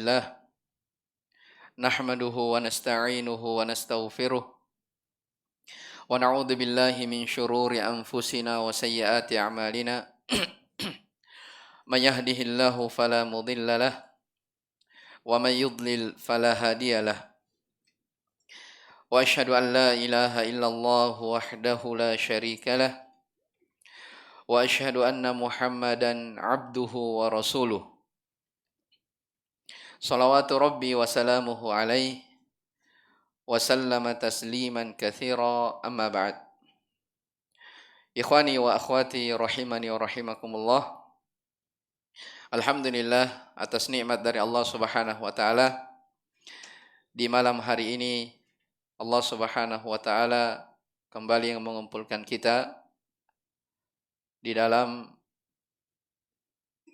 لله نحمده ونستعينه ونستغفره ونعوذ بالله من شرور أنفسنا وسيئات أعمالنا من يهده الله فلا مضل له ومن يضلل فلا هادي له وأشهد أن لا إله إلا الله وحده لا شريك له وأشهد أن محمدا عبده ورسوله صلوات ربي وسلامه عليه وسلم تسليما كثيرا أما بعد Ikhwani wa akhwati rahimani wa rahimakumullah. Alhamdulillah atas nikmat dari Allah Subhanahu wa taala. Di malam hari ini Allah Subhanahu wa taala kembali mengumpulkan kita di dalam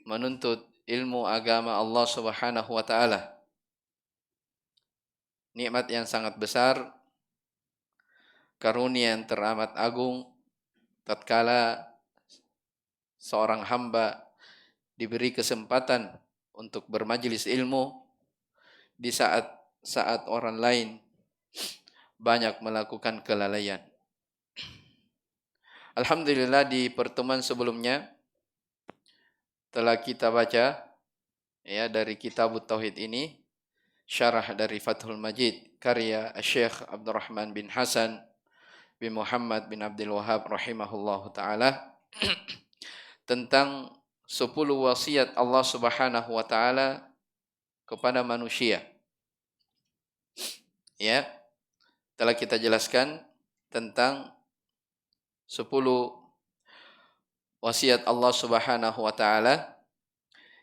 menuntut ilmu agama Allah Subhanahu wa taala. Nikmat yang sangat besar, karunia yang teramat agung tatkala seorang hamba diberi kesempatan untuk bermajelis ilmu di saat orang lain banyak melakukan kelalaian. Alhamdulillah di pertemuan sebelumnya telah kita baca ya dari kitab Tauhid ini syarah dari Fathul Majid karya Syekh Abdurrahman bin Hasan bin Muhammad bin Abdul Wahhab rahimahullahu taala tentang 10 wasiat Allah Subhanahu wa taala kepada manusia. Ya, telah kita jelaskan tentang 10 wasiat Allah Subhanahu wa taala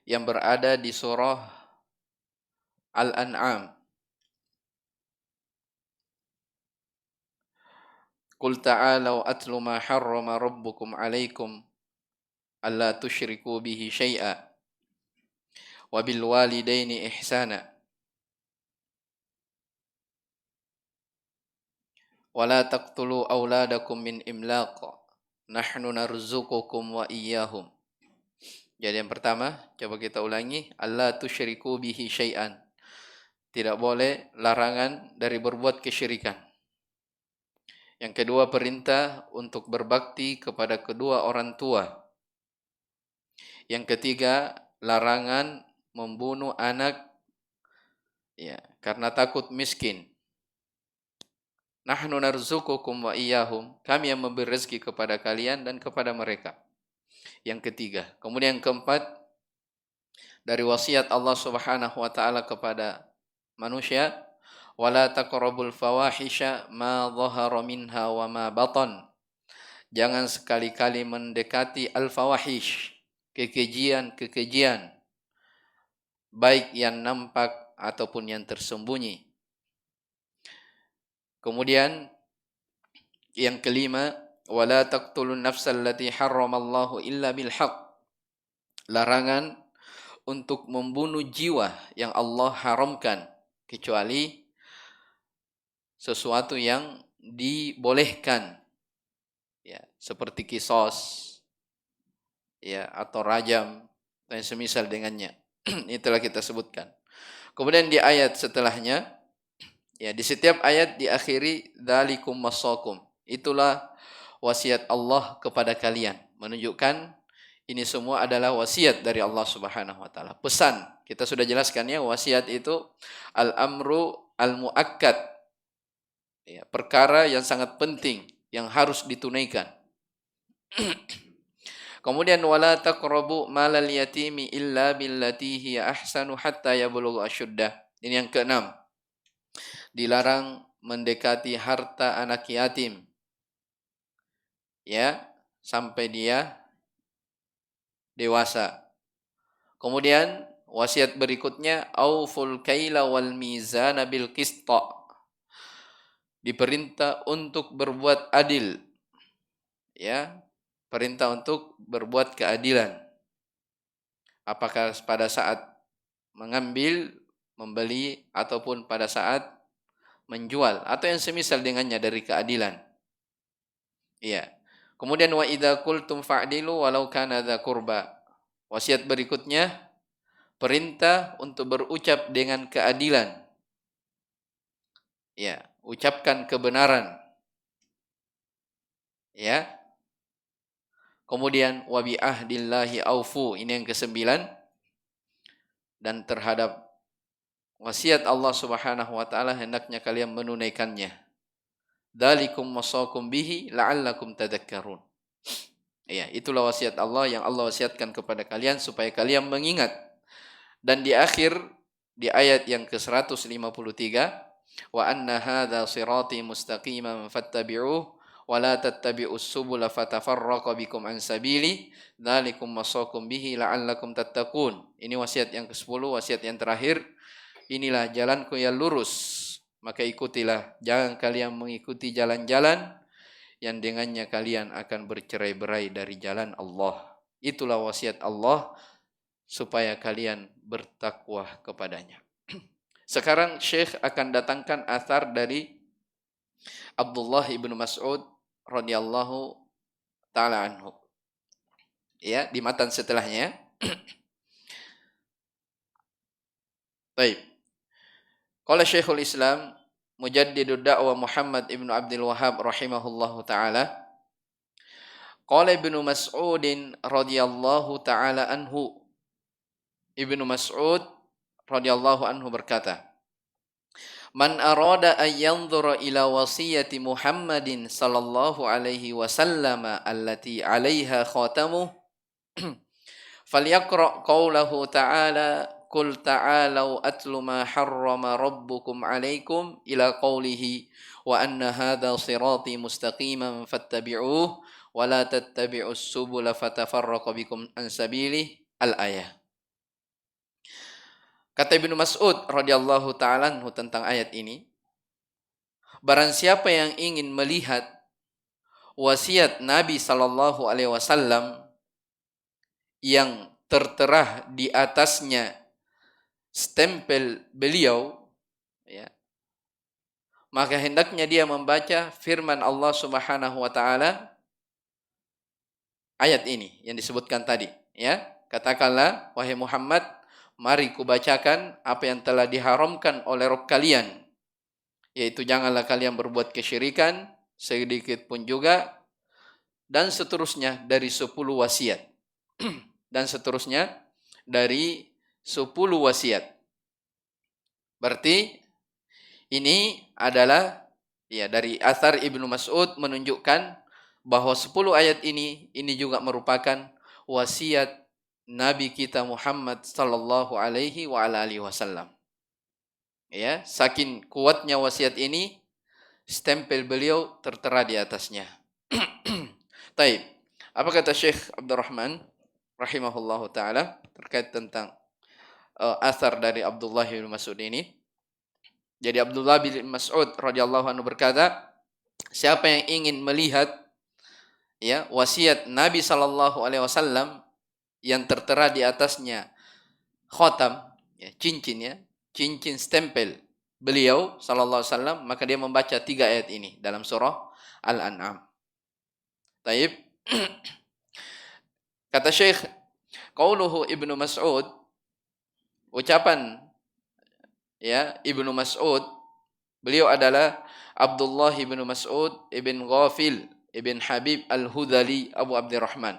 yang berada di surah Al-An'am. Qul ta'alau atlu ma harrama rabbukum 'alaikum alla tusyriku bihi syai'a wa bil walidaini ihsana wa la taqtulu auladakum min imlaq nahnu narzuqukum wa iyyahum. Jadi yang pertama, coba kita ulangi, alla tusyriku bihi syai'an. Tidak boleh, larangan dari berbuat kesyirikan. Yang kedua, perintah untuk berbakti kepada kedua orang tua. Yang ketiga, larangan membunuh anak ya, karena takut miskin. Nahnu narzuqukum wa iyyahum. Kami yang memberi rezeki kepada kalian dan kepada mereka. Yang ketiga. Kemudian yang keempat, dari wasiat Allah Subhanahu wa taala kepada manusia, wala taqrabul fawahisha ma dhahara minha wa ma batan. Jangan sekali-kali mendekati al-fawahish, kekejian, baik yang nampak ataupun yang tersembunyi. Kemudian yang kelima, wala taqtulun nafsal lati harramallahu illa bil haqq. Larangan untuk membunuh jiwa yang Allah haramkan kecuali sesuatu yang dibolehkan, ya, seperti qisas, ya, atau rajam dan semisal dengannya. Itulah kita sebutkan. Kemudian di ayat setelahnya, ya, di setiap ayat diakhiri dzalikum wasaqum. Itulah wasiat Allah kepada kalian, menunjukkan ini semua adalah wasiat dari Allah Subhanahu wa taala. Pesan, kita sudah jelaskan ya, wasiat itu al-amru al-muakkad. Ya, perkara yang sangat penting yang harus ditunaikan. Kemudian wala taqrabu malal yatimi illa billati hiya ahsanu hatta yablugha asyuddah. Ini yang keenam. Dilarang mendekati harta anak yatim, ya, sampai dia dewasa. Kemudian wasiat berikutnya auful kaila wal mizana bil qista. Diperintah untuk berbuat adil, ya, perintah untuk berbuat keadilan. Apakah pada saat mengambil, membeli, ataupun pada saat menjual, atau yang semisal dengannya dari keadilan. Iya. Kemudian wa idza qultum fa'dilu walau kana dza qurba. Wasiat berikutnya, perintah untuk berucap dengan keadilan. Ya, ucapkan kebenaran. Ya. Kemudian wa bi ahdillahi aufu, ini yang kesembilan, dan terhadap wasiat Allah Subhanahu wa taala hendaknya kalian menunaikannya. Dzalikum wasaqum bihi la'allakum tadhakkarun. Ya, itulah wasiat Allah yang Allah wasiatkan kepada kalian supaya kalian mengingat. Dan di akhir di ayat yang ke-153, wa anna hadza sirati mustaqiman fattabi'uh wa la tattabi'us subula fatafarraqa bikum an sabili dzalikum wasaqum bihi la'allakum tattaqun. Ini wasiat yang ke-10, wasiat yang terakhir. Inilah jalanku yang lurus, maka ikutilah. Jangan kalian mengikuti jalan-jalan yang dengannya kalian akan bercerai-berai dari jalan Allah. Itulah wasiat Allah supaya kalian bertakwa kepadanya. Sekarang Syekh akan datangkan athar dari Abdullah ibnu Mas'ud radhiyallahu taala anhu. Ya, di matan setelahnya. Baik. Qala Syekhul Islam Mujaddidud Da'wah Muhammad ibnu Abdul Wahhab rahimahullahu taala, qala Ibnu Mas'udin radhiyallahu taala anhu, Ibnu Mas'ud radhiyallahu anhu berkata, man arada an yanzura ila wasiyati Muhammadin sallallahu alaihi wasallam allati 'alaiha khatamuh falyaqra qawlahu ta'ala qul ta'alau atlu ma harrama rabbukum 'alaikum ila qawlihi wa anna hadha sirati mustaqiman fattabi'uh wa la tattabi'us subula fatafarraqa bikum an sabilihi al-ayah. Kata Ibnu Mas'ud radhiyallahu ta'ala anhu tentang ayat ini, barang siapa yang ingin melihat wasiat Nabi sallallahu alaihi wasallam yang tertera di atasnya stempel beliau, ya, maka hendaknya dia membaca firman Allah Subhanahu wa taala ayat ini yang disebutkan tadi, ya. Katakanlah, wahai Muhammad, mari kubacakan apa yang telah diharamkan oleh Rabb kalian, yaitu janganlah kalian berbuat kesyirikan sedikit pun juga, dan seterusnya dari 10 wasiat. Dan seterusnya dari 10 wasiat. Berarti ini adalah, ya, dari athar Ibnu Mas'ud menunjukkan bahwa 10 ayat ini juga merupakan wasiat Nabi kita Muhammad sallallahu alaihi wa ala alihi wasallam. Ya, saking kuatnya wasiat ini, stempel beliau tertera di atasnya. Taib. Apa kata Syekh Abdurrahman rahimahullahu taala terkait tentang asar dari Abdullah bin Mas'ud ini? Jadi Abdullah bin Mas'ud radhiyallahu anhu berkata, siapa yang ingin melihat, ya, wasiat Nabi sallallahu alaihi wasallam yang tertera di atasnya khatam, ya, cincin stempel beliau sallallahu alaihi wasallam, maka dia membaca 3 ayat ini dalam surah Al-An'am. Taib. Kata Syekh, qauluhu Ibnu Mas'ud, ucapan, ya, Ibnu Mas'ud, beliau adalah Abdullah ibnu Mas'ud ibn Ghafil ibn Habib al-Hudhali Abu Abdurrahman.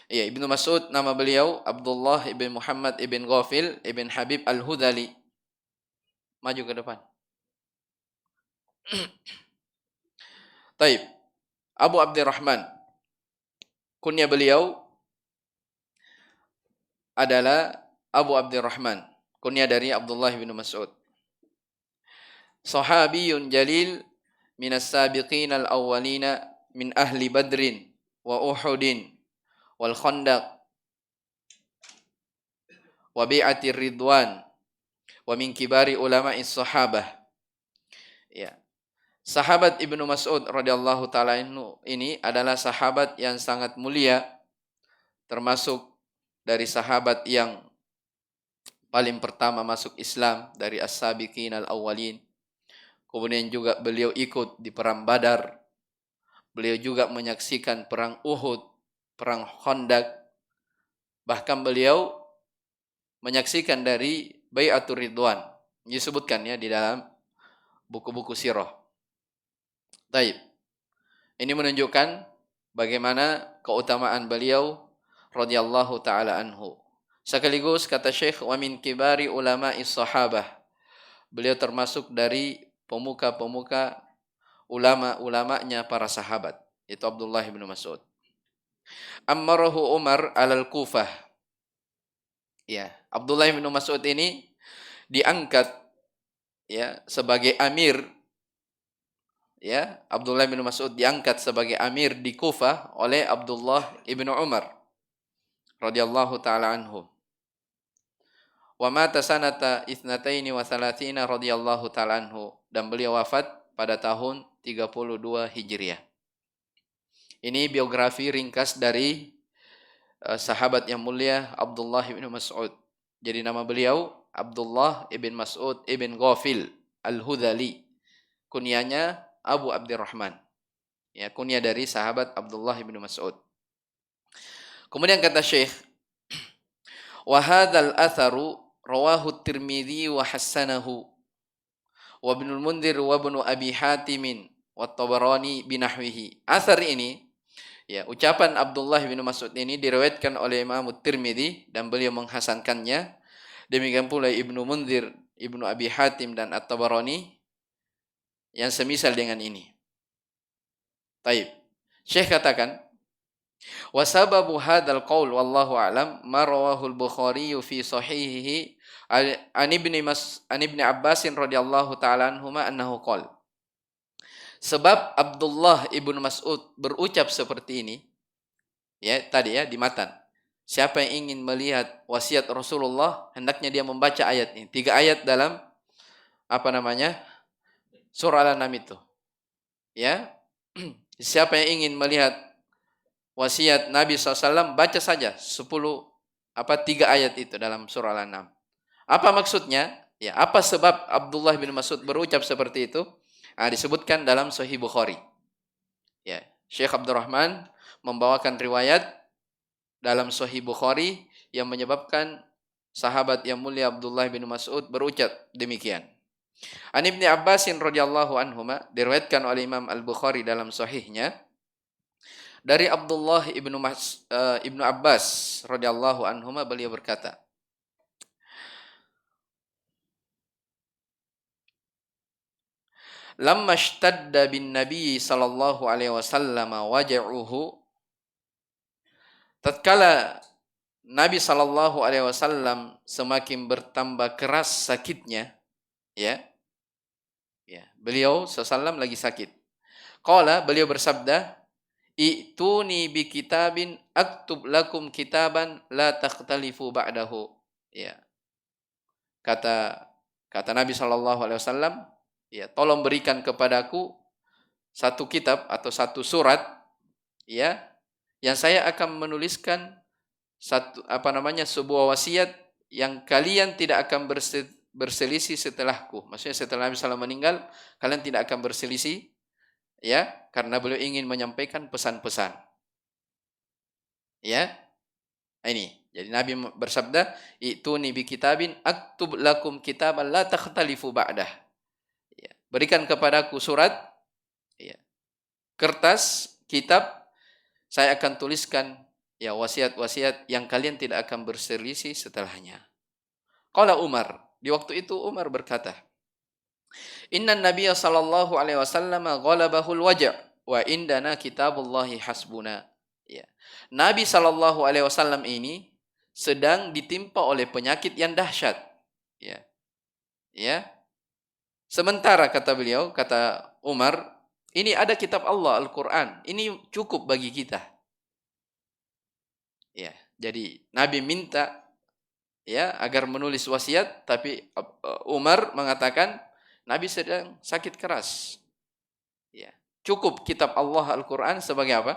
Ya, Ibnu Mas'ud nama beliau Abdullah ibn Muhammad ibn Ghafil ibn Habib al-Hudhali. Maju ke depan. Taib. Abu Abdurrahman, kunya beliau adalah Abu Abdurrahman, kunya dari Abdullah bin Mas'ud. Sahabiyun jalil minas sabiqin al-awwalina min ahli Badrin wa Uhudin wal Khandaq wa bi'atir Ridwan wa min kibari ulama'is sahabah. Ya. Sahabat Ibnu Mas'ud radhiyallahu taala ini adalah sahabat yang sangat mulia, termasuk dari sahabat yang paling pertama masuk Islam dari as-sabiqin al-awwalin. Kemudian juga beliau ikut di perang Badar. Beliau juga menyaksikan perang Uhud, perang Khandaq, Bahkan beliau menyaksikan dari Bai'atur Ridwan. Disebutkan ya di dalam buku-buku sirah. Baik. Ini menunjukkan bagaimana keutamaan beliau radhiyallahu taala anhu. Sekaligus kata Syekh, wa min kibari ulama'is sahabah. Beliau termasuk dari pemuka-pemuka ulama-ulamanya para sahabat. Itu Abdullah bin Mas'ud. Ammarahu Umar alal Kufah. Ya, Abdullah bin Mas'ud ini diangkat ya sebagai amir, ya, Abdullah bin Mas'ud diangkat sebagai amir di Kufah oleh Abdullah ibnu Umar radhiyallahu taala anhu. Wa mata sanata itsnataini wa tsalatsina radhiyallahu taala anhu, dan beliau wafat pada tahun 32 Hijriah. Ini biografi ringkas dari sahabat yang mulia Abdullah bin Mas'ud. Jadi nama beliau Abdullah ibn Mas'ud ibn Ghafil Al-Hudhali. Kunyanya Abu Abdurrahman. Ya, kunyah dari sahabat Abdullah bin Mas'ud. Kemudian kata Syekh, wa hadzal atharu rawahu Tirmidzi wa hassanahu wa Ibnul Mundhir wa Ibnu Abi Hatim wa Tabarani binahwihi. Athar ini, ya, ucapan Abdullah bin Mas'ud ini diriwayatkan oleh Imam Tirmidzi dan beliau menghasankannya. Demikian pula Ibnu Mundhir, Ibnu Abi Hatim dan At-Tabarani yang semisal dengan ini. Taib. Syekh katakan, wa sababu hadzal qaul wallahu a'lam ma rawahu al-Bukhari fi sahihihi an ibni Abbas radhiyallahu ta'ala anhuma annahu qala. Sebab Abdullah ibnu Mas'ud berucap seperti ini, ya tadi ya di matan. Siapa yang ingin melihat wasiat Rasulullah, hendaknya dia membaca ayat ini. 3 ayat dalam surah Al-An'am itu. Ya. Siapa yang ingin melihat wasiat Nabi SAW, baca saja 3 ayat itu dalam surah Al-An'am. Apa maksudnya? Ya, apa sebab Abdullah bin Mas'ud berucap seperti itu? Disebutkan dalam Sahih Bukhari. Ya, Syekh Abdurrahman membawakan riwayat dalam Sahih Bukhari yang menyebabkan sahabat yang mulia Abdullah bin Mas'ud berucap demikian. An Ibni Abbas radhiyallahu anhuma, diriwayatkan oleh Imam Al-Bukhari dalam sahihnya dari Abdullah ibnu Abbas radhiyallahu anhuma, beliau berkata, lamma ishtadda bin Nabi sallallahu alaihi wasallam waja'uhu, tatkala Nabi sallallahu alaihi wasallam semakin bertambah keras sakitnya, ya. Beliau sallallahu lagi sakit. Qala, beliau bersabda, "I'tuni bi kitabin aktub lakum kitaban la takhtalifu ba'dahu." Ya. Kata Nabi sallallahu alaihi wasallam, ya, tolong berikan kepadaku satu kitab atau satu surat, ya, yang saya akan menuliskan sebuah wasiat yang kalian tidak akan berselisih setelahku. Maksudnya setelah Nabi SAW meninggal, kalian tidak akan berselisih, ya, karena beliau ingin menyampaikan pesan-pesan. Ya, ini. Jadi Nabi bersabda, "Ituni bi kitabin aktub lakum kitaban la takhtalifu ba'dah." Ya, berikan kepadaku surat, ya, kertas, kitab, saya akan tuliskan, ya, wasiat-wasiat yang kalian tidak akan berselisih setelahnya. Qala Umar, di waktu itu Umar berkata, "Inna Nabiyya sallallahu alaihi wasallam ghalabahul waja' wa indana kitabullahi hasbuna." Ya. Nabi sallallahu alaihi wasallam ini sedang ditimpa oleh penyakit yang dahsyat. Ya. Ya. Sementara kata beliau, kata Umar, ini ada kitab Allah, Al-Quran. Ini cukup bagi kita. Ya. Jadi Nabi minta, ya, agar menulis wasiat, tapi Umar mengatakan Nabi sedang sakit keras. Ya. Cukup kitab Allah Al-Quran sebagai apa?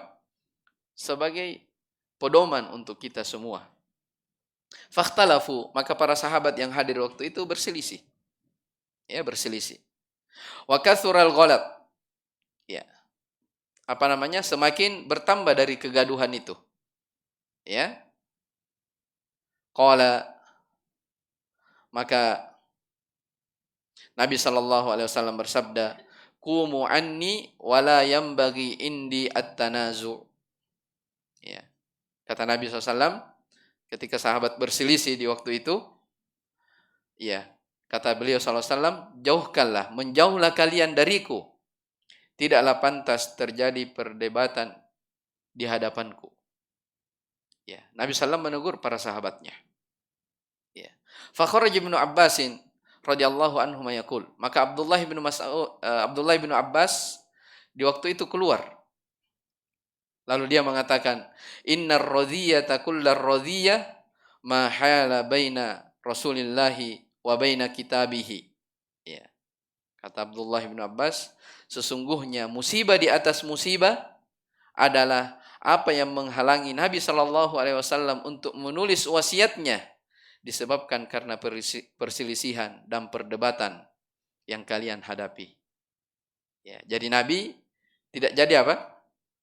Sebagai pedoman untuk kita semua. Fakhtalafu, maka para sahabat yang hadir waktu itu berselisih. Ya, berselisih. Wa kathural ghalat. Ya. Semakin bertambah dari kegaduhan itu. Ya. Qala, maka Nabi sallallahu alaihi wasallam bersabda, "Qumu anni wa la yanbaghi indi at-tanazu." Ya. Kata Nabi SAW ketika sahabat berselisih di waktu itu, ya, kata beliau SAW, jauhkanlah, menjauhlah kalian dariku. Tidaklah pantas terjadi perdebatan di hadapanku. Ya, Nabi SAW menegur para sahabatnya. Ya. Fakhraj Ibnu Abbasin radhiyallahu anhu yaqul, maka Abdullah bin Abbas di waktu itu keluar. Lalu dia mengatakan, "Innar radhiyata kullar radhiyah ma hala baina Rasulillahi wa baina kitabihi." Ya. Kata Abdullah bin Abbas, sesungguhnya musibah di atas musibah adalah apa yang menghalangi Nabi sallallahu alaihi wasallam untuk menulis wasiatnya disebabkan karena perselisihan dan perdebatan yang kalian hadapi. Ya, jadi Nabi tidak jadi apa?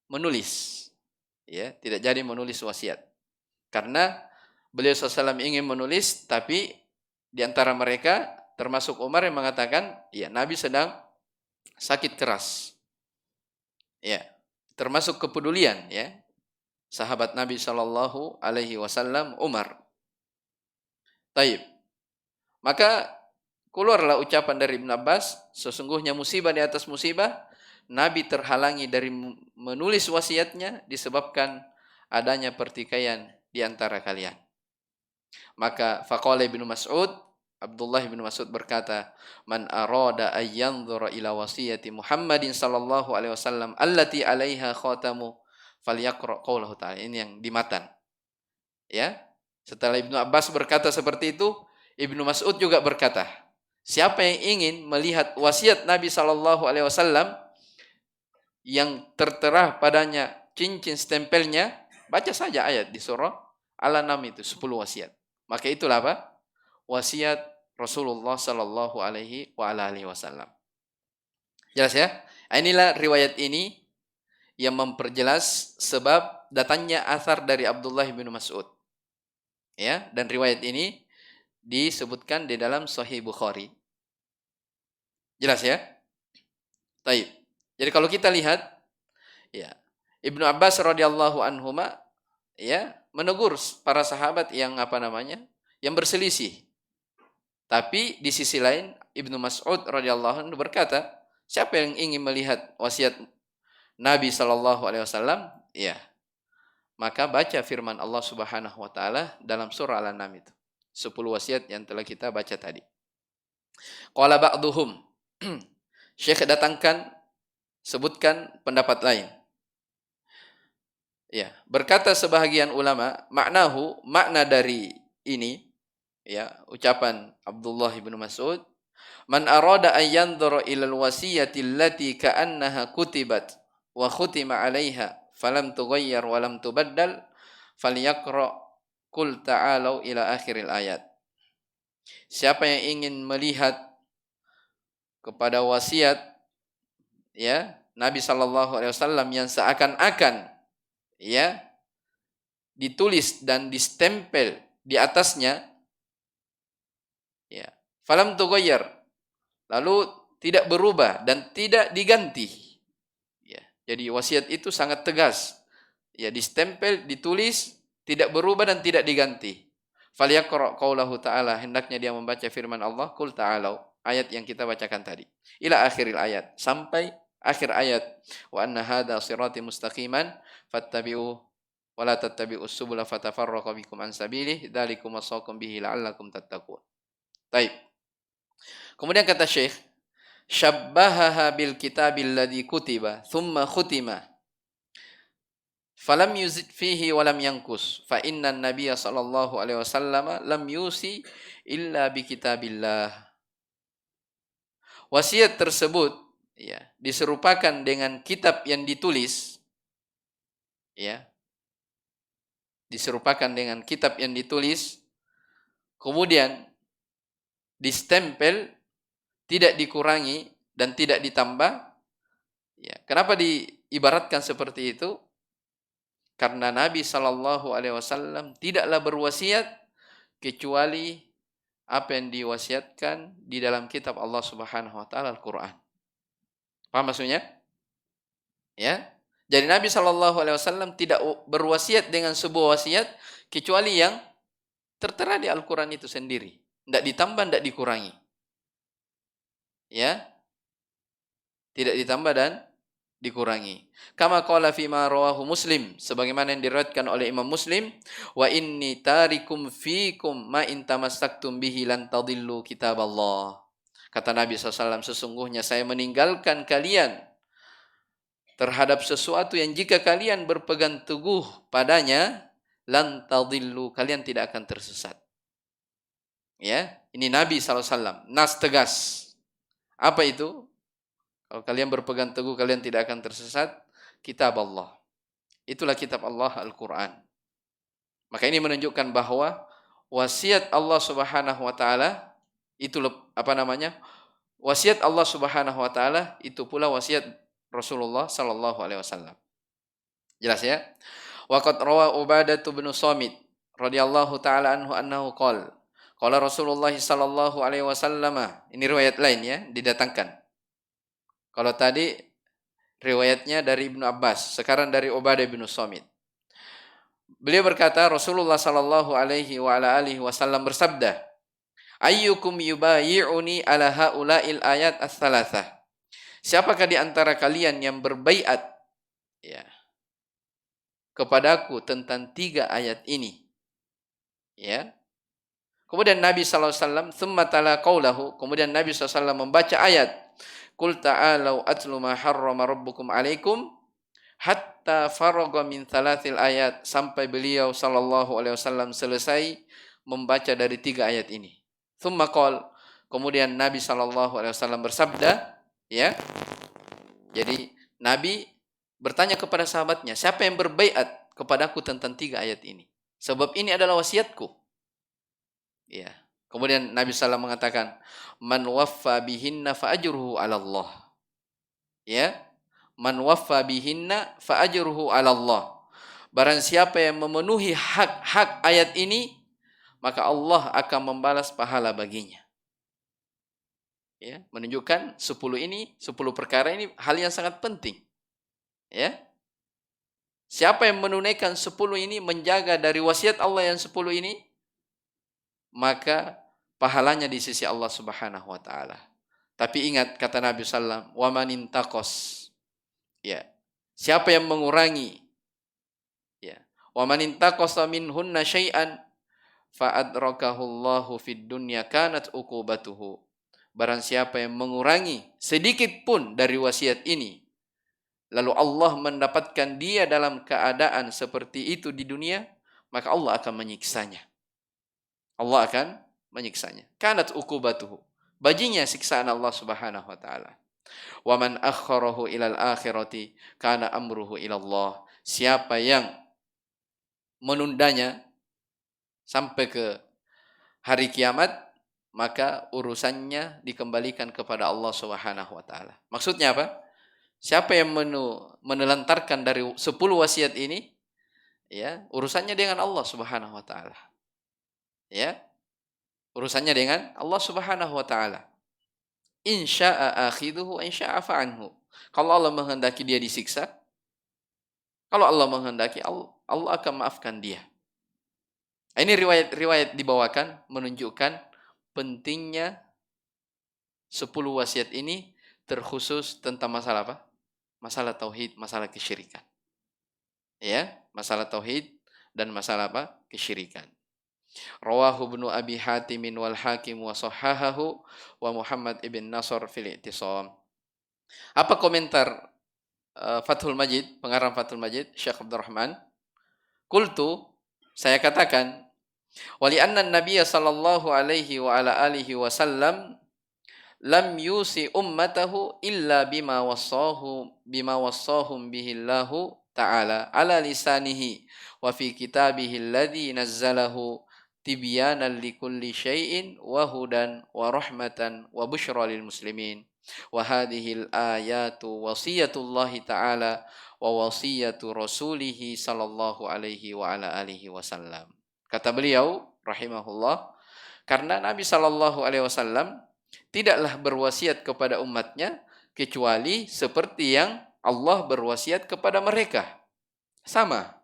Menulis. Ya, tidak jadi menulis wasiat. Karena beliau SAW ingin menulis, tapi di antara mereka termasuk Umar yang mengatakan, ya, Nabi sedang sakit keras. Ya, termasuk kepedulian, ya, sahabat Nabi Shallallahu Alaihi Wasallam Umar. Taib. Maka keluarlah ucapan dari Ibn Abbas, sesungguhnya musibah di atas musibah, Nabi terhalangi dari menulis wasiatnya disebabkan adanya pertikaian di antara kalian. Maka faqala Ibnu Mas'ud, Abdullah bin Mas'ud berkata, "Man arada ay yanzura ila wasiyati Muhammadin sallallahu alaihi wasallam allati 'alaiha khatamu falyaqra qaulahu ta'ala." Ini yang di matan. Ya. Setelah Ibnu Abbas berkata seperti itu, Ibnu Mas'ud juga berkata, siapa yang ingin melihat wasiat Nabi sallallahu alaihi wasallam yang tertera padanya cincin stempelnya, baca saja ayat di surah Al-An'am itu 10 wasiat. Maka itulah apa? Wasiat Rasulullah sallallahu alaihi wasallam. Jelas ya? Inilah riwayat ini yang memperjelas sebab datangnya athar dari Abdullah bin Mas'ud. Ya, dan riwayat ini disebutkan di dalam Sahih Bukhari. Jelas ya? Taib. Jadi kalau kita lihat, ya, Ibnu Abbas radhiyallahu anhuma, ya, menegur para sahabat yang yang berselisih. Tapi di sisi lain Ibnu Mas'ud radhiyallahu anhu berkata, siapa yang ingin melihat wasiat Nabi sallallahu alaihi wasallam, ya, maka baca firman Allah Subhanahu wa taala dalam surah Al-An'am itu. 10 wasiat yang telah kita baca tadi. Qala ba'duhum, Syekh sebutkan pendapat lain. Ya, berkata sebahagian ulama, makna dari ini, ya, ucapan Abdullah bin Mas'ud, man arada an yanzura ila al-wasiyati allati ka'annaha kutibat wa khutima 'alaiha falam tughayyar wa lam tubaddal falyaqra qul ta'alu ila akhiril ayat. Siapa yang ingin melihat kepada wasiat, ya, Nabi sallallahu alaihi wasallam yang seakan-akan, ya, ditulis dan distempel di atasnya, ya, falam tughayyar, lalu tidak berubah dan tidak diganti, ya. Jadi wasiat itu sangat tegas, ya, distempel, ditulis, tidak berubah dan tidak diganti. Falyaqra qaulahu ta'ala, hendaknya dia membaca firman Allah, qul ta'alu, ayat yang kita bacakan tadi, ila akhiril ayat, sampai akhir ayat, wa anna hadza sirati mustaqiman fattabi'u wa la tattabi'us subula fatafarraqa bikum an sabilihi dzalikum wasaqum bihi la'allakum tattaqun. Baik. Kemudian kata Syekh, syabbahaha bil kitabil ladzi kutiba thumma khutima falam yuzid fihi wa lam yanqus fa inna an-nabiy sallallahu alaihi wasallam lam yusi illa bi kitabillah. Wasiat tersebut, ya, diserupakan dengan kitab yang ditulis, ya, diserupakan dengan kitab yang ditulis, kemudian distempel, tidak dikurangi dan tidak ditambah. Ya, kenapa diibaratkan seperti itu? Karena Nabi Shallallahu Alaihi Wasallam tidaklah berwasiat kecuali apa yang diwasiatkan di dalam kitab Allah Subhanahu wa taala Al-Qur'an. Paham maksudnya? Ya. Jadi Nabi Shallallahu alaihi wasallam tidak berwasiat dengan sebuah wasiat kecuali yang tertera di Al-Qur'an itu sendiri. Tidak ditambah, tidak dikurangi. Ya. Tidak ditambah dan dikurangi. Kama qala fi ma rawahu Muslim, sebagaimana yang diriwayatkan oleh Imam Muslim, wa inni tarikum fikum ma in tamassaktum bihi lan tadillu kitaballah. Kata Nabi SAW, sesungguhnya saya meninggalkan kalian terhadap sesuatu yang jika kalian berpegang teguh padanya, lan tadillu, kalian tidak akan tersesat. Ya, ini Nabi SAW, nas tegas. Apa itu? Kalau kalian berpegang teguh, kalian tidak akan tersesat. Kitab Allah. Itulah kitab Allah, Al-Quran. Maka ini menunjukkan bahwa wasiat Allah Subhanahu wa taala itu wasiat Allah Subhanahu wa taala itu pula wasiat Rasulullah sallallahu alaihi wasallam. Jelas ya? Wa qad rawa Ubadah bin Samit radhiyallahu taala anhu qala Rasulullah sallallahu alaihi wasallam. Ini riwayat lain ya, didatangkan. Kalau tadi riwayatnya dari Ibnu Abbas, sekarang dari Ubadah bin Samit. Beliau berkata, Rasulullah sallallahu alaihi wa ala alihi wasallam bersabda, "Ayyukum yubayyi'uni ala haula'il ayat ats-tsalatsah." Siapakah di antara kalian yang berbaiat ya kepadaku tentang 3 ayat ini? Ya. Kemudian Nabi sallallahu alaihi wasallam tsumma tala qaulahu, kemudian Nabi sallallahu alaihi wasallam membaca ayat, "Qul ta'alau atlu ma harrama rabbukum 'alaikum," hatta faragha min 3 ayat, sampai beliau sallallahu alaihi wasallam selesai membaca dari 3 ayat ini. Tsumma qala, kemudian Nabi sallallahu alaihi wasallam bersabda, ya. Jadi Nabi bertanya kepada sahabatnya, siapa yang berbaiat kepadaku tentang 3 ayat ini? Sebab ini adalah wasiatku. Ya. Kemudian Nabi SAW mengatakan, man waffa bihinna fa ajruhu 'ala Allah. Ya. Man waffa bihinna fa ajruhu 'ala Allah. Barang siapa yang memenuhi hak-hak ayat ini, maka Allah akan membalas pahala baginya. Ya, menunjukkan 10 perkara ini hal yang sangat penting. Ya. Siapa yang menunaikan 10 ini, menjaga dari wasiat Allah yang 10 ini, maka pahalanya di sisi Allah Subhanahu wa taala. Tapi ingat kata Nabi sallallahu alaihi wasallam, "Wa man intaqas." Ya. Siapa yang mengurangi, ya. "Wa man intaqasa minhunna syai'an fa adrakahu Allahu fid dunya kanat uqubatuhu." Barang siapa yang mengurangi sedikit pun dari wasiat ini, lalu Allah mendapatkan dia dalam keadaan seperti itu di dunia, maka Allah akan menyiksanya. Allah akan menyiksanya. Kanat uqubatuhu. Baginya siksaan Allah Subhanahu wa taala. Wa man akhkharahu ilal akhirati kana amruhu ilallah. Siapa yang menundanya sampai ke hari kiamat, maka urusannya dikembalikan kepada Allah Subhanahu wa taala. Maksudnya apa? Siapa yang menelantarkan dari 10 wasiat ini, ya, urusannya dengan Allah Subhanahu wa taala. Ya. Urusannya dengan Allah Subhanahu wa taala. Insya'a akhidhuhu wa insya'a fa'anhu. Kalau Allah menghendaki dia disiksa, kalau Allah menghendaki, Allah akan maafkan dia. Ini riwayat dibawakan menunjukkan pentingnya 10 wasiat ini, terkhusus tentang masalah apa? Masalah tauhid, masalah kesyirikan. Ya, masalah tauhid dan masalah apa? Kesyirikan. Rawahu Ibnu Abi Hatim wal Hakim wa sahahahu wa Muhammad ibn Nasr fil I'tisam. Apa komentar Fathul Majid, pengarang Fathul Majid, Syekh Abdurrahman? Qultu, saya katakan, wali anna Nabiy sallallahu alaihi wa ala alihi wasallam lam yusi ummatahu illa bima wassahum bihi Allahu ta'ala ala lisanihi wa fi kitabihi alladhi nazzalahu tibyanan likulli syai'in wa hudan wa rahmatan wa busyra lil muslimin. Wa hadhil ayatu wasiyatullahi ta'ala wa wasiyatu rasulih sallallahu alaihi wa ala alihi wasallam. Kata beliau, rahimahullah, karena Nabi Shallallahu Alaihi Wasallam tidaklah berwasiat kepada umatnya kecuali seperti yang Allah berwasiat kepada mereka, sama,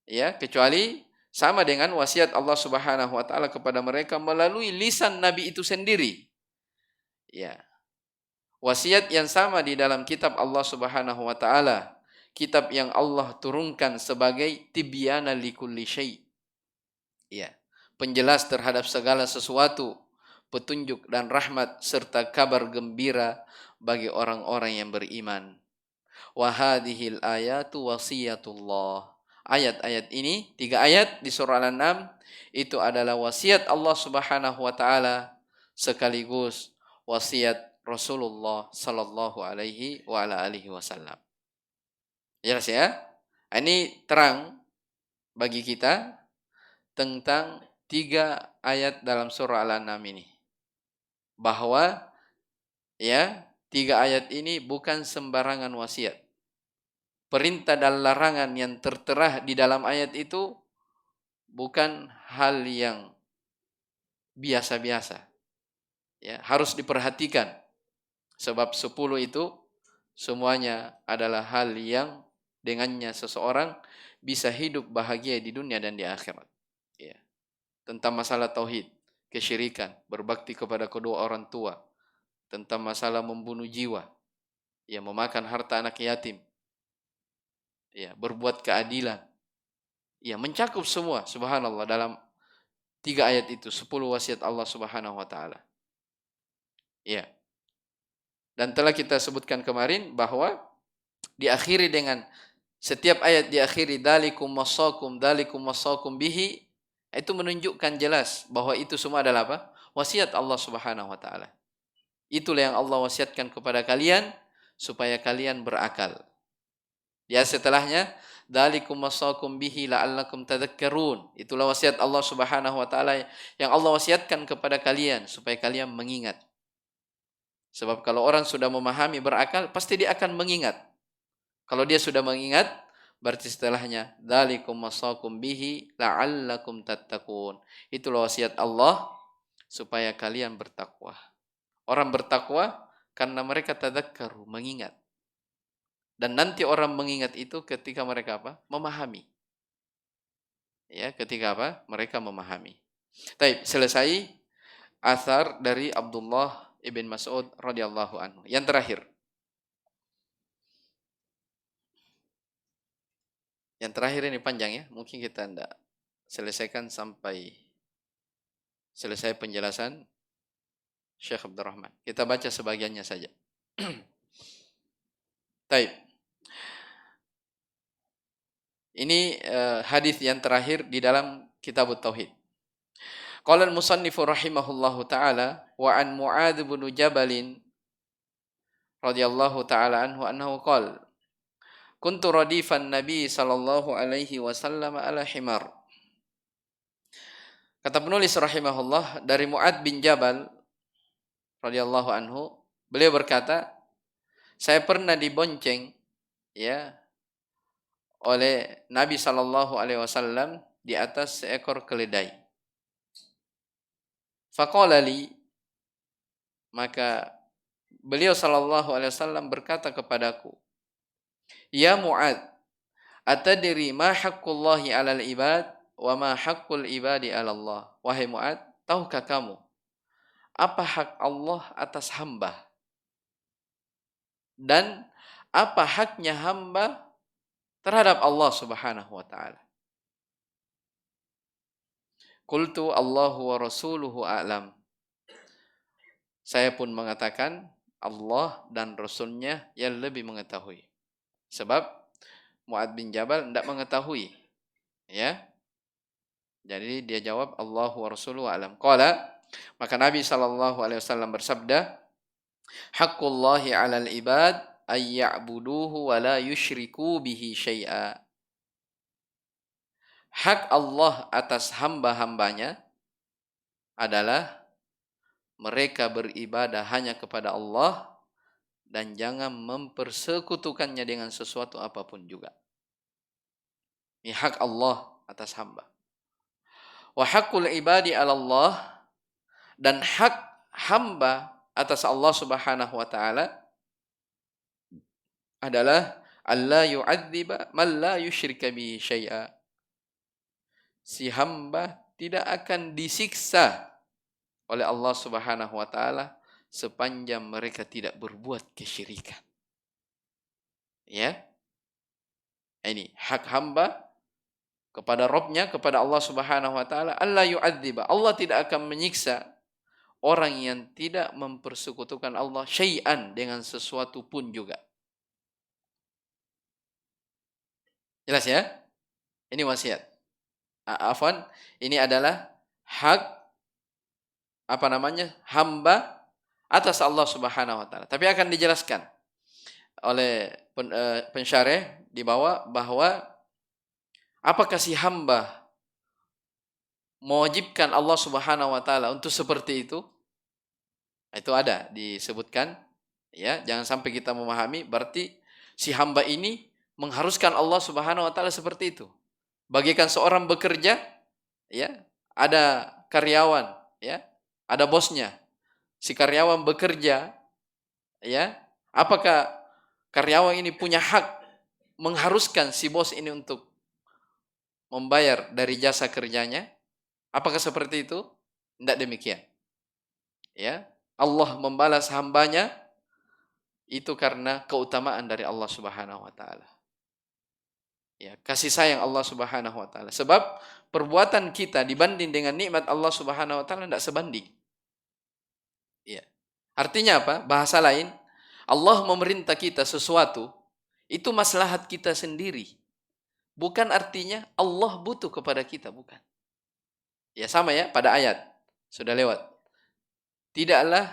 ya, kecuali sama dengan wasiat Allah Subhanahu Wa Taala kepada mereka melalui lisan Nabi itu sendiri, ya. Wasiat yang sama di dalam kitab Allah Subhanahu Wa Taala, kitab yang Allah turunkan sebagai tibyana likulli syai', ya, penjelas terhadap segala sesuatu, petunjuk dan rahmat serta kabar gembira bagi orang-orang yang beriman. Wa hadhil ayatu wasiyatullah. Ayat-ayat ini, 3 ayat di surah Al-An'am, itu adalah wasiat Allah Subhanahu wa taala sekaligus wasiat Rasulullah sallallahu alaihi wa ala alihi wasallam. Jelas ya? Ini terang bagi kita tentang 3 ayat dalam surah Al-An'am ini. Bahwa ya, 3 ayat ini bukan sembarangan wasiat. Perintah dan larangan yang tertera di dalam ayat itu bukan hal yang biasa-biasa. Ya, harus diperhatikan. Sebab 10 itu semuanya adalah hal yang dengannya seseorang bisa hidup bahagia di dunia dan di akhirat. Ya. Tentang masalah tauhid, kesyirikan, berbakti kepada kedua orang tua, tentang masalah membunuh jiwa, ya, memakan harta anak yatim, ya, berbuat keadilan, ya, mencakup semua, subhanallah, dalam 3 ayat itu, 10 wasiat Allah Subhanahu wa taala. Ya. Dan telah kita sebutkan kemarin bahwa diakhiri dengan setiap ayat diakhiri dalikum wasakum bihi, itu menunjukkan jelas bahwa itu semua adalah apa? Wasiat Allah Subhanahu wa taala. Itulah yang Allah wasiatkan kepada kalian supaya kalian berakal. Ya, setelahnya dzalikum wasaqum bihi la'allakum tadhakkarun. Itulah wasiat Allah Subhanahu wa taala yang Allah wasiatkan kepada kalian supaya kalian mengingat. Sebab kalau orang sudah memahami, berakal, pasti dia akan mengingat. Kalau dia sudah mengingat, berarti setelahnya dzalikum wasaqum bihi la'allakum tattaqun. Itulah wasiat Allah supaya kalian bertakwa. Orang bertakwa karena mereka tadzakkaru, mengingat. Dan nanti orang mengingat itu ketika mereka apa? Memahami. Ya, ketika apa? Mereka memahami. Baik, selesai athar dari Abdullah ibn Mas'ud radhiyallahu anhu. Yang terakhir. Yang terakhir ini panjang ya. Mungkin kita tidak selesaikan sampai selesai penjelasan Syekh Abdurrahman. Kita baca sebagiannya saja. Baik. Ini hadis yang terakhir di dalam Kitab Tauhid. Qala al-musannif rahimahullahu taala wa an Mu'adz bin Jabal radhiyallahu taala anhu annahu qala kuntu radifan nabi sallallahu alaihi wasallam ala himar. Kata penulis rahimahullah dari Mu'adz bin Jabal radhiyallahu anhu, beliau berkata, saya pernah dibonceng ya oleh Nabi sallallahu alaihi wasallam di atas seekor keledai. Faqala li, maka beliau sallallahu alaihi wasallam berkata kepadaku, ya Mu'adz, atadri ma haqqullahi 'alal ibad wa ma haqqul ibadi 'ala Allah. Wahai Mu'adz, tahukah kamu apa hak Allah atas hamba dan apa haknya hamba terhadap Allah Subhanahu wa taala? Qultu Allahu wa rasuluhu a'lam. Saya pun mengatakan Allah dan Rasulnya yang lebih mengetahui. Sebab Mu'adz bin Jabal tidak mengetahui. Ya. Jadi dia jawab Allahu wa rasuluhu a'lam. Qala, maka Nabi sallallahu alaihi wasallam bersabda, haqqullahi 'alal ibad ay ya'buduhu wa la yusyriku bihi syai'a. Hak Allah atas hamba-hambanya adalah mereka beribadah hanya kepada Allah dan jangan mempersekutukannya dengan sesuatu apapun juga. Ini hak Allah atas hamba. Wa haqqul ibadi 'ala Allah, dan hak hamba atas Allah Subhanahu wa taala adalah alla yu'adziba man la yusyrika bihi syai'a. Si hamba tidak akan disiksa oleh Allah Subhanahu wa taala sepanjang mereka tidak berbuat kesyirikan. Ya. Ini hak hamba kepada Rabb-nya, kepada Allah Subhanahu wa taala, alla yu'adziba. Allah tidak akan menyiksa orang yang tidak mempersekutukan Allah syai'an, dengan sesuatu pun juga. Jelas ya? Ini wasiat. Afwan, ini adalah hak hamba atas Allah Subhanahu wa taala. Tapi akan dijelaskan oleh pensyarih di bawah bahwa apakah si hamba mewajibkan Allah Subhanahu wa taala untuk seperti itu? Itu ada disebutkan, ya. Jangan sampai kita memahami berarti si hamba ini mengharuskan Allah Subhanahu wa taala seperti itu. Bagikan seorang bekerja, ya, ada karyawan, ya, ada bosnya. Si karyawan bekerja, ya, apakah karyawan ini punya hak mengharuskan si bos ini untuk membayar dari jasa kerjanya? Apakah seperti itu? Tidak demikian. Ya, Allah membalas hambanya itu karena keutamaan dari Allah Subhanahu wa taala. Ya, kasih sayang Allah Subhanahu wa taala. Sebab perbuatan kita dibanding dengan nikmat Allah Subhanahu wa taala tidak sebanding. Ya. Artinya apa? Bahasa lain, Allah memerintah kita sesuatu, itu maslahat kita sendiri. Bukan artinya Allah butuh kepada kita, bukan. Ya sama ya pada ayat. Sudah lewat. Tidaklah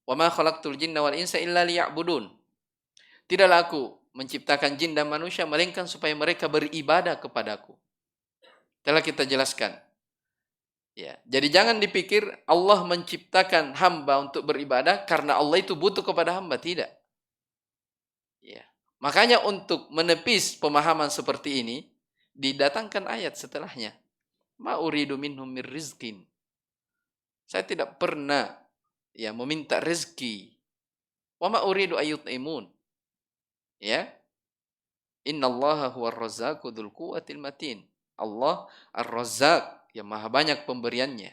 wa ma khalaqtul jinna wal insa illa liya'budun. Tidaklah aku menciptakan jin dan manusia melainkan supaya mereka beribadah kepadaku. Telah kita jelaskan. Ya, jadi jangan dipikir Allah menciptakan hamba untuk beribadah karena Allah itu butuh kepada hamba, tidak. Ya. Makanya untuk menepis pemahaman seperti ini didatangkan ayat setelahnya. Ma uridu minhum mir rizqin. Saya tidak pernah meminta rezeki. Wa ma uridu ayyut'imun. Ya. Innallaha huwar razzaqu dzul quwwatil matin. Allah Ar-Razzaq, yang maha banyak pemberiannya,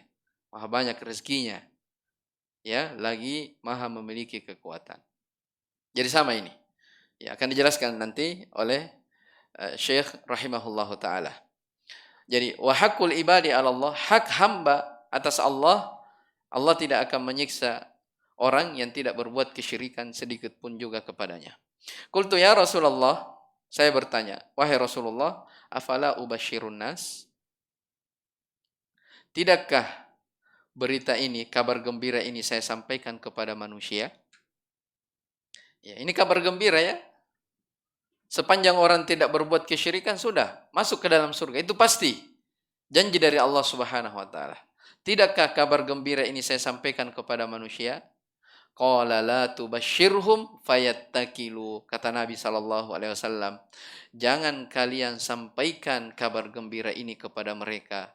maha banyak rezekinya. Ya, lagi maha memiliki kekuatan. Jadi sama ini. Ya, akan dijelaskan nanti oleh Syekh rahimahullahu taala. Jadi wa haqqul ibadi 'ala Allah, hak hamba atas Allah, Allah tidak akan menyiksa orang yang tidak berbuat kesyirikan sedikit pun juga kepadanya. Qultu ya Rasulullah, saya bertanya, wahai Rasulullah, afala ubashirun nas? Tidakkah berita ini, kabar gembira ini saya sampaikan kepada manusia? Ya, ini kabar gembira ya. Sepanjang orang tidak berbuat kesyirikan sudah masuk ke dalam surga, itu pasti. Janji dari Allah Subhanahu wa taala. Tidakkah kabar gembira ini saya sampaikan kepada manusia? Qala la tubashshirhum fayattakilu. Kata Nabi sallallahu alaihi wasallam, jangan kalian sampaikan kabar gembira ini kepada mereka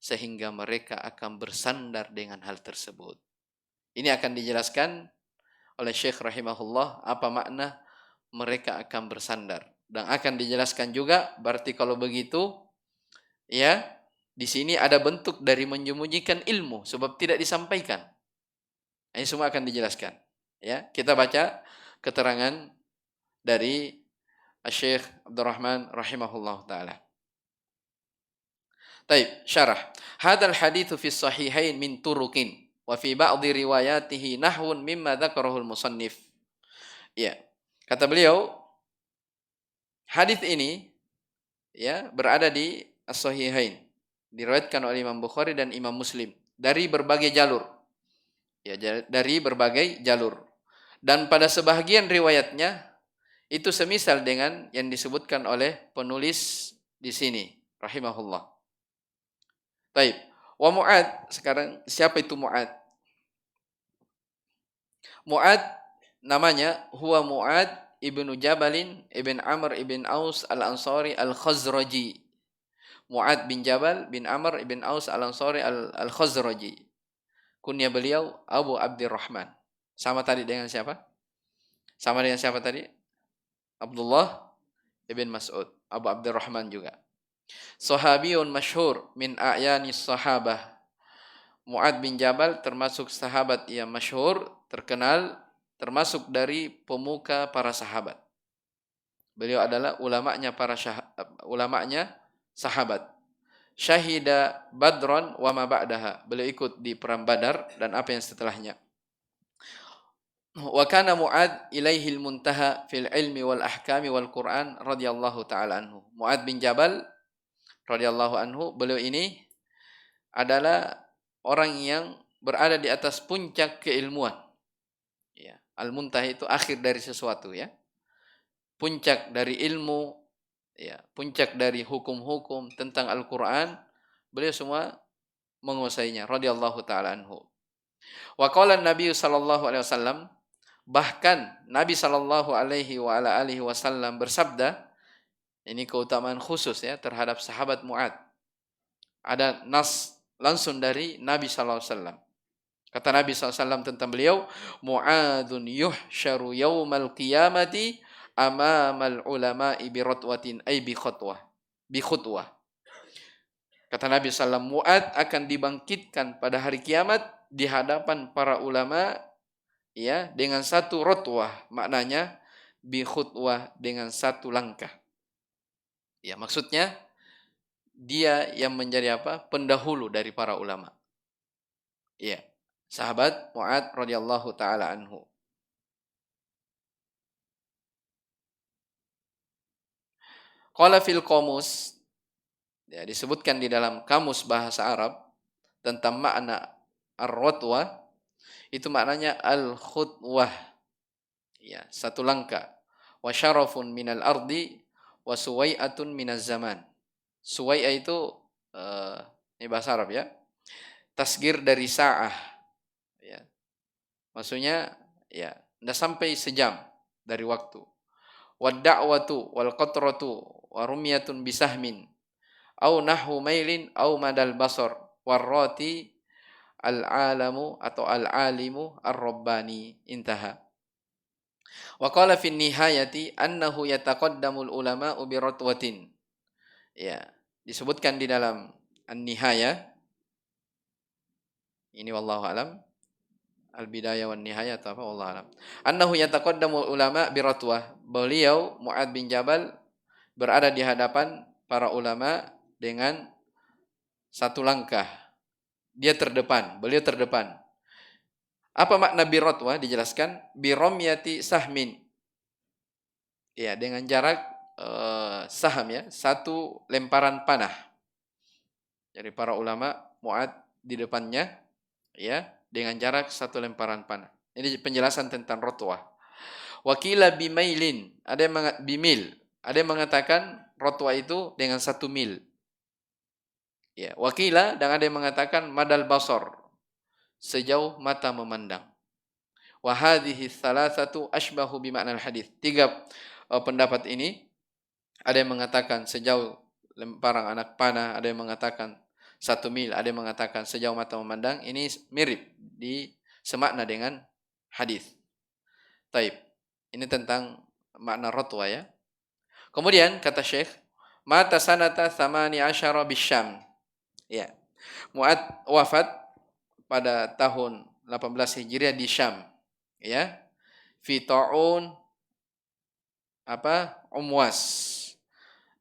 sehingga mereka akan bersandar dengan hal tersebut. Ini akan dijelaskan oleh Syekh rahimahullah apa makna mereka akan bersandar, dan akan dijelaskan juga berarti kalau begitu ya di sini ada bentuk dari menyembunyikan ilmu sebab tidak disampaikan. Ini semua akan dijelaskan. Ya, kita baca keterangan dari Syekh Abdurrahman rahimahullah taala. Taib, syarah. Hadal hadithu fi sahihain min turukin wa fi ba'dhi riwayatihi nahwun mimma dzakarahul musannif. Ya. Kata beliau, hadis ini ya berada di as-sahihain. Diriwayatkan oleh Imam Bukhari dan Imam Muslim dari berbagai jalur. Ya, dari berbagai jalur. Dan pada sebahagian riwayatnya itu semisal dengan yang disebutkan oleh penulis di sini, rahimahullah. Baik. Wa Mu'ad, sekarang siapa itu Mu'ad? Mu'ad namanya huwa Mu'ad ibnu Jabalin ibn Amr ibn Aus al-Ansari al-Khazraji. Mu'ad bin Jabal bin Amr ibn Aus al-Ansari al-Khazraji. Kunya beliau Abu Abdurrahman. Sama tadi dengan siapa? Sama dengan siapa tadi? Abdullah ibn Mas'ud. Abu Abdurrahman juga. Sahabiyun masyhur min a'yani sahabah. Mu'ad bin Jabal termasuk sahabat yang masyhur, terkenal, termasuk dari pemuka para sahabat. Beliau adalah ulamanya sahabat. Syahida Badran wa ma ba'daha. Beliau ikut di perang Badar dan apa yang setelahnya. Wa kana Mu'ad ilaihil muntaha fil ilmi wal ahkami wal Qur'an radhiyallahu taala anhu. Mu'ad bin Jabal radhiyallahu anhu, beliau ini adalah orang yang berada di atas puncak keilmuan. Ya, al-muntah itu akhir dari sesuatu ya. Puncak dari ilmu, ya, puncak dari hukum-hukum tentang Al-Qur'an, beliau semua menguasainya radhiyallahu taala anhu. Wa qala Nabi sallallahu alaihi wasallam, bahkan Nabi sallallahu alaihi wa ala alihi wasallam bersabda, ini keutamaan khusus ya terhadap sahabat Mu'ad. Ada nas langsung dari Nabi sallallahu alaihi wasallam. Kata Nabi SAW tentang beliau, Mu'adun yuhsyaru yawmal qiyamati amamal ulama'i bi ratwatin ay bi khutwah. Kata Nabi SAW, Mu'ad akan dibangkitkan pada hari kiamat di hadapan para ulama ya dengan satu rotwah, maknanya bi khutwah dengan satu langkah. Ya, maksudnya dia yang menjadi apa? Pendahulu dari para ulama. Ya. Sahabat Mu'ad radhiyallahu taala anhu. Qala fil qamus, ya, disebutkan di dalam kamus bahasa Arab tentang makna ar-ratwa, itu maknanya al-khutwah. Ya, satu langkah. Wa syarafun minal ardi wa suwai'atun minaz zaman. Suwai'ah itu ini bahasa Arab ya. Tasgir dari sa'ah. Ya. Maksudnya ya, enggak sampai sejam dari waktu. Wad da'watu wal qatratu wa rumyatun bisahmin au nahwu mailin au madal basar warrati al-alamu atau al-alimu ar-rabbani. Intaha. Wa qala fi nihayati annahu yataqaddamul ulama'u bi ratwatin. Ya, disebutkan di dalam an-nihayah. Ini wallahu alam. Al-bidayah wan nihayah atau apa wallahu alam. Annahu yataqaddamul ulama bi ratwah. Beliau Mu'ad bin Jabal berada di hadapan para ulama dengan satu langkah. Dia terdepan, beliau terdepan. Apa makna birotwa? Dijelaskan biromyati sahmin. Ya, dengan jarak saham ya, satu lemparan panah. Jadi para ulama Mu'ad di depannya ya, dengan jarak satu lemparan panah. Ini penjelasan tentang rotwah. Wakila bimailin, ada yang bimil, ada yang mengatakan rotwah itu dengan 1 mil. Ya, wakila, dan ada yang mengatakan madal basar, sejauh mata memandang. Wa hadhihi thalathatu ashbahu bi ma'nal hadis. 3 pendapat ini, ada yang mengatakan sejauh lemparan anak panah, ada yang mengatakan 1 mil, ada yang mengatakan sejauh mata memandang. Ini mirip, semakna dengan hadis. Taib. Ini tentang makna rotwa ya. Kemudian kata Syekh, mata sanata 18 bisyam. Ya. Mu'ad wafat pada tahun 18 Hijriah di Syam. Ya. Fi ta'un Umwas.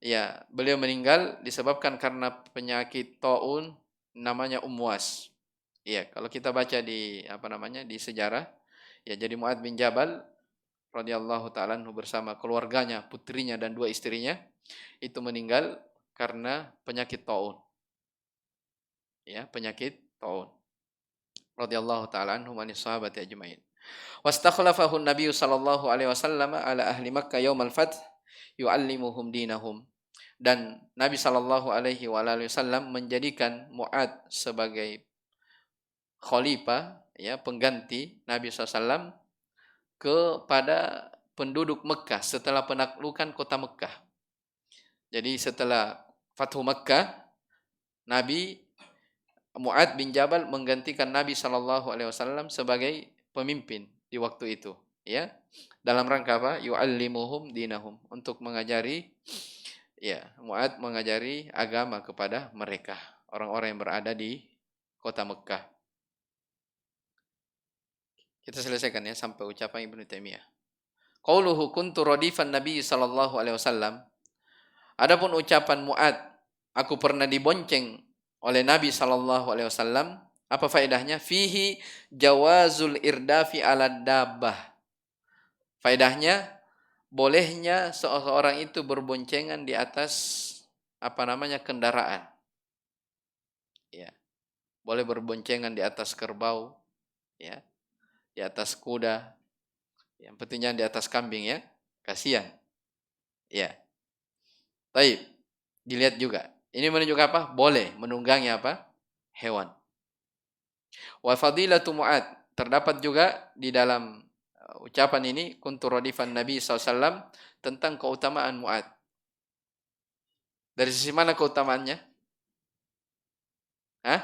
Ya, beliau meninggal disebabkan karena penyakit ta'un namanya Umwas. Ya, kalau kita baca di di sejarah, ya, jadi Mu'ad bin Jabal radhiyallahu ta'ala anhu bersama keluarganya, putrinya dan 2 istrinya itu meninggal karena penyakit ta'un. Ya, penyakit taun. Radhiyallahu taala anhum wa sahabati ajmain. Wastakhlafahu an-nabiy sallallahu alaihi wasallam ala ahli Makkah yaumal fath yuallimuhum dinahum. Dan Nabi sallallahu alaihi wasallam menjadikan Mu'ad sebagai khalifah ya, pengganti Nabi SAW kepada penduduk Mekah setelah penaklukan kota Mekah. Jadi setelah Fathu Makkah, Nabi Mu'ad bin Jabal menggantikan Nabi Shallallahu Alaihi Wasallam sebagai pemimpin di waktu itu, ya, dalam rangka apa? Yu'allimuhum dinahum, untuk mengajari, ya, Mu'ad mengajari agama kepada mereka, orang-orang yang berada di kota Mekah. Kita selesaikan ya sampai ucapan Ibnu Taimiyah. Qauluhu kuntu radifan Nabi Shallallahu Alaihi Wasallam. Adapun ucapan Mu'ad, aku pernah dibonceng oleh Nabi Shallallahu Alaihi Wasallam. Apa faedahnya? Fihi jawazul irdafi ala dabbah. Faedahnya, bolehnya seseorang itu berboncengan di atas kendaraan. Ya, boleh berboncengan di atas kerbau, ya, di atas kuda. Yang pentingnya di atas kambing ya. Kasihan. Ya. Baik. Dilihat juga. Ini menunjukkan apa? Boleh menunggangi apa? Hewan. Wa fadilatu Mu'ad. Terdapat juga di dalam ucapan ini, kuntu radifan Nabi SAW, tentang keutamaan Mu'ad. Dari sisi mana keutamaannya? Hah?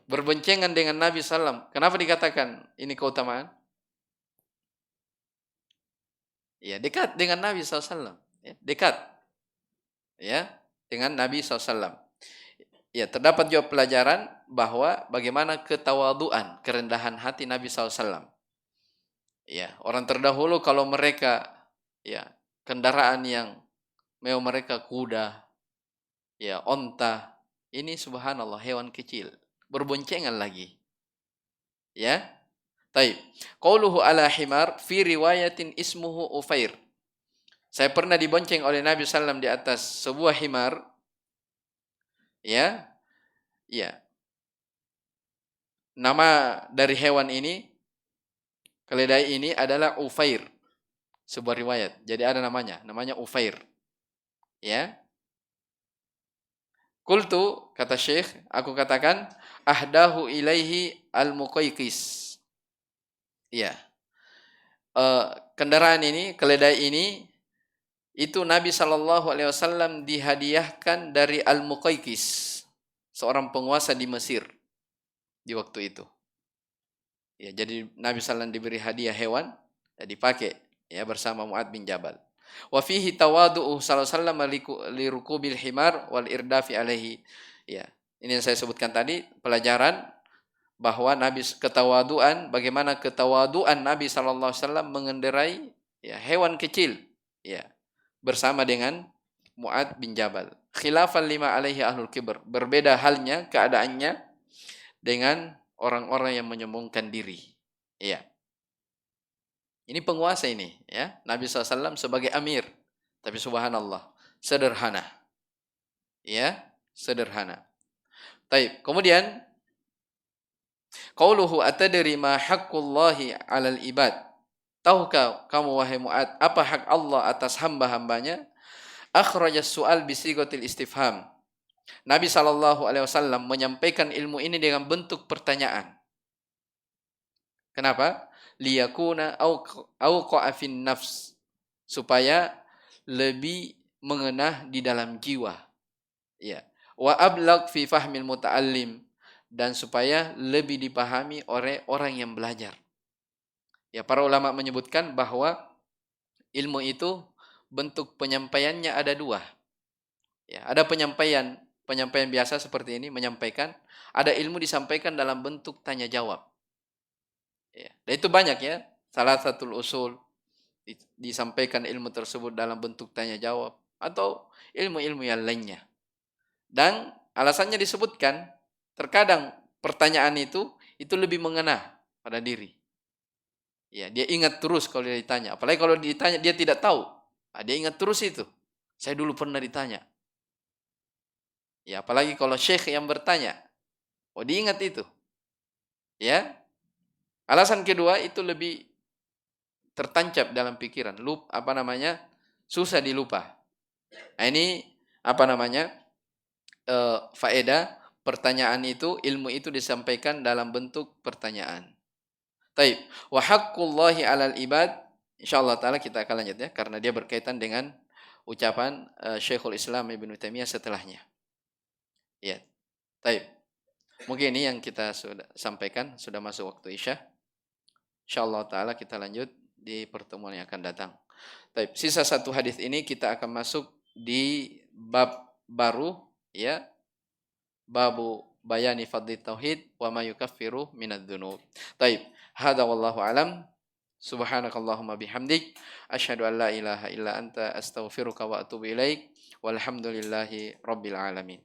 Berboncengan dengan Nabi SAW. Kenapa dikatakan ini keutamaan? Ya, dekat dengan Nabi SAW. Ya, dekat. Ya, dengan Nabi SAW. Ya, terdapat juga pelajaran bahwa bagaimana ketawaduan, kerendahan hati Nabi SAW. Ya, orang terdahulu kalau mereka, ya, kendaraan yang memang mereka kuda, ya, onta, ini subhanallah hewan kecil, berboncengan lagi. Ya. Taib. Qauluhu ala himar fi riwayatin ismuhu Ufair. Saya pernah dibonceng oleh Nabi SAW di atas sebuah himar. Ya. Ya. Nama dari hewan ini, keledai ini adalah Ufair. Sebuah riwayat. Jadi ada namanya Ufair. Ya. Qultu, kata Syekh, aku katakan, ahdahu ilaihi al-Muqayqis. Ya. Kendaraan ini, keledai ini, itu Nabi SAW dihadiahkan dari Al-Muqayqis, seorang penguasa di Mesir di waktu itu. Ya, jadi Nabi SAW diberi hadiah hewan, ya, dipakai ya bersama Mu'ad bin Jabal. Wa fihi tawadu'u sallallahu alaihi wasallam lirukubil himar wal irdafi alaihi. Ya, ini yang saya sebutkan tadi, pelajaran bahwa Nabi ketawaduan, bagaimana ketawaduan Nabi SAW mengendarai, ya, hewan kecil, ya, bersama dengan Mu'ad bin Jabal. Khilafan lima alaihi ahlul kibr. Berbeda halnya keadaannya dengan orang-orang yang menyombongkan diri. Iya. Ini penguasa ini, ya. Nabi SAW sebagai amir. Tapi subhanallah, sederhana. Ya, sederhana. Taib. Kemudian, qauluhu atadri ma haqqullahi 'alal ibad. Tahukah kamu wahai Mu'ad apa hak Allah atas hamba-hambanya? Akhrajas su'al bisigatil istifham. Nabi SAW menyampaikan ilmu ini dengan bentuk pertanyaan. Kenapa? Liyakuna awqa'a fin nafs. Supaya lebih mengenah di dalam jiwa. Ya. Wa ablaq fi fahmil muta'allim. Dan supaya lebih dipahami oleh orang yang belajar. Ya, para ulama menyebutkan bahwa ilmu itu bentuk penyampaiannya ada dua. Ya, ada penyampaian biasa seperti ini, menyampaikan. Ada ilmu disampaikan dalam bentuk tanya jawab. Ya, dan itu banyak ya. Salah satu usul disampaikan ilmu tersebut dalam bentuk tanya jawab atau ilmu-ilmu yang lainnya. Dan alasannya disebutkan, terkadang pertanyaan itu lebih mengena pada diri. Ya, dia ingat terus kalau dia ditanya. Apalagi kalau ditanya dia tidak tahu. Nah, dia ingat terus itu. Saya dulu pernah ditanya. Ya, apalagi kalau syekh yang bertanya. Oh, diingat itu. Ya. Alasan kedua itu lebih tertancap dalam pikiran. Susah dilupa. Nah, ini faedah pertanyaan itu, ilmu itu disampaikan dalam bentuk pertanyaan. Taib. Wa haqqullahi 'alal ibad. Insyaallah taala kita akan lanjut ya, karena dia berkaitan dengan ucapan Syekhul Islam Ibnu Taimiyah setelahnya. Ya. Baik. Mungkin ini yang kita sudah sampaikan, sudah masuk waktu Isya. Insyaallah taala kita lanjut di pertemuan yang akan datang. Baik, sisa satu hadis ini kita akan masuk di bab baru, ya. Babu bayani fadli tauhid wa ma yukaffiru minadz dzunub. Baik, hada wallahu alam. Subhanakallahumma bihamdik asyhadu an la ilaha illa anta astaghfiruka wa atubu ilaik. Walhamdulillahi rabbil alamin.